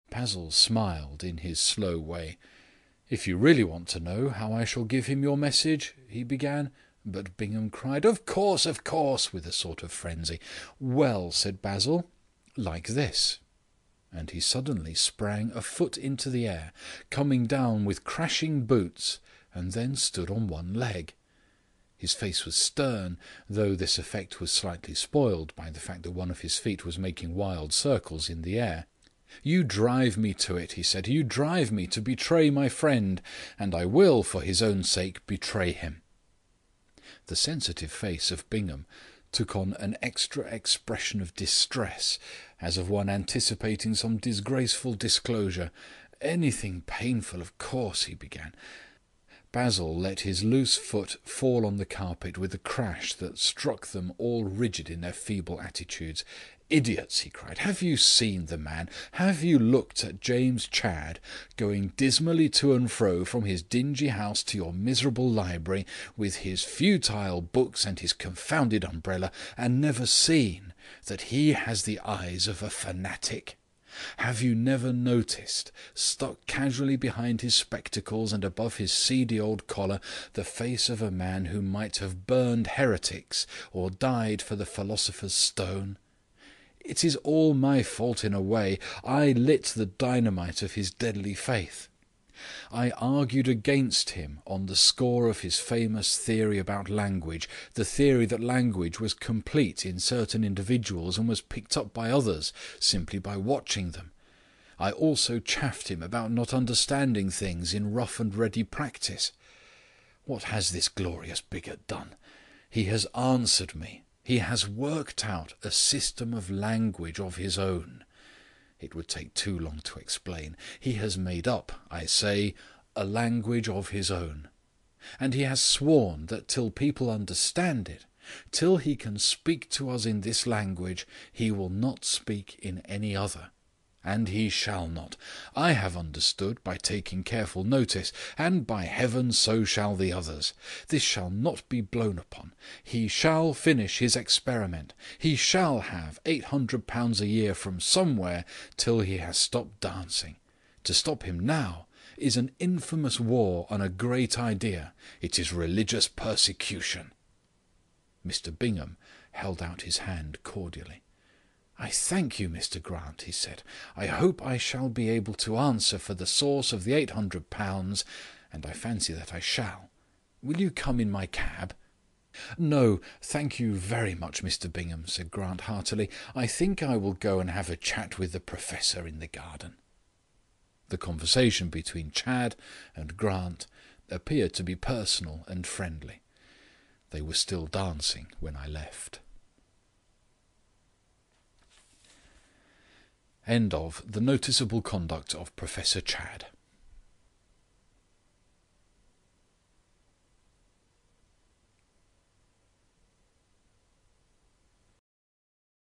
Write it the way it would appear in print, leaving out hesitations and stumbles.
Basil smiled in his slow way. "If you really want to know how I shall give him your message," he began, but Bingham cried, of course, with a sort of frenzy. "Well," said Basil, "like this." And he suddenly sprang a foot into the air, coming down with crashing boots, and then stood on one leg. His face was stern, though this effect was slightly spoiled by the fact that one of his feet was making wild circles in the air. "You drive me to it," he said. "You drive me to betray my friend, and I will, for his own sake, betray him." The sensitive face of Bingham took on an extra expression of distress, as of one anticipating some disgraceful disclosure. "Anything painful, of course," he began. Basil let his loose foot fall on the carpet with a crash that struck them all rigid in their feeble attitudes. "Idiots!" he cried. "Have you seen the man? Have you looked at James Chadd, going dismally to and fro from his dingy house to your miserable library, with his futile books and his confounded umbrella, and never seen that he has the eyes of a fanatic? Have you never noticed, stuck casually behind his spectacles and above his seedy old collar, the face of a man who might have burned heretics or died for the philosopher's stone? It is all my fault in a way. I lit the dynamite of his deadly faith. I argued against him on the score of his famous theory about language, the theory that language was complete in certain individuals and was picked up by others simply by watching them. I also chaffed him about not understanding things in rough and ready practice. What has this glorious bigot done? He has answered me. He has worked out a system of language of his own. It would take too long to explain. He has made up, I say, a language of his own. And he has sworn that till people understand it, till he can speak to us in this language, he will not speak in any other. And he shall not. I have understood by taking careful notice, and by heaven so shall the others. This shall not be blown upon. He shall finish his experiment. He shall have £800 a year from somewhere till he has stopped dancing. To stop him now is an infamous war on a great idea. It is religious persecution." Mr. Bingham held out his hand cordially. "I thank you, Mr. Grant," he said. "I hope I shall be able to answer for the source of the £800, and I fancy that I shall. Will you come in my cab?" "No, thank you very much, Mr. Bingham," said Grant heartily. "I think I will go and have a chat with the Professor in the garden." The conversation between Chadd and Grant appeared to be personal and friendly. They were still dancing when I left. End of The Noticeable Conduct of Professor Chadd.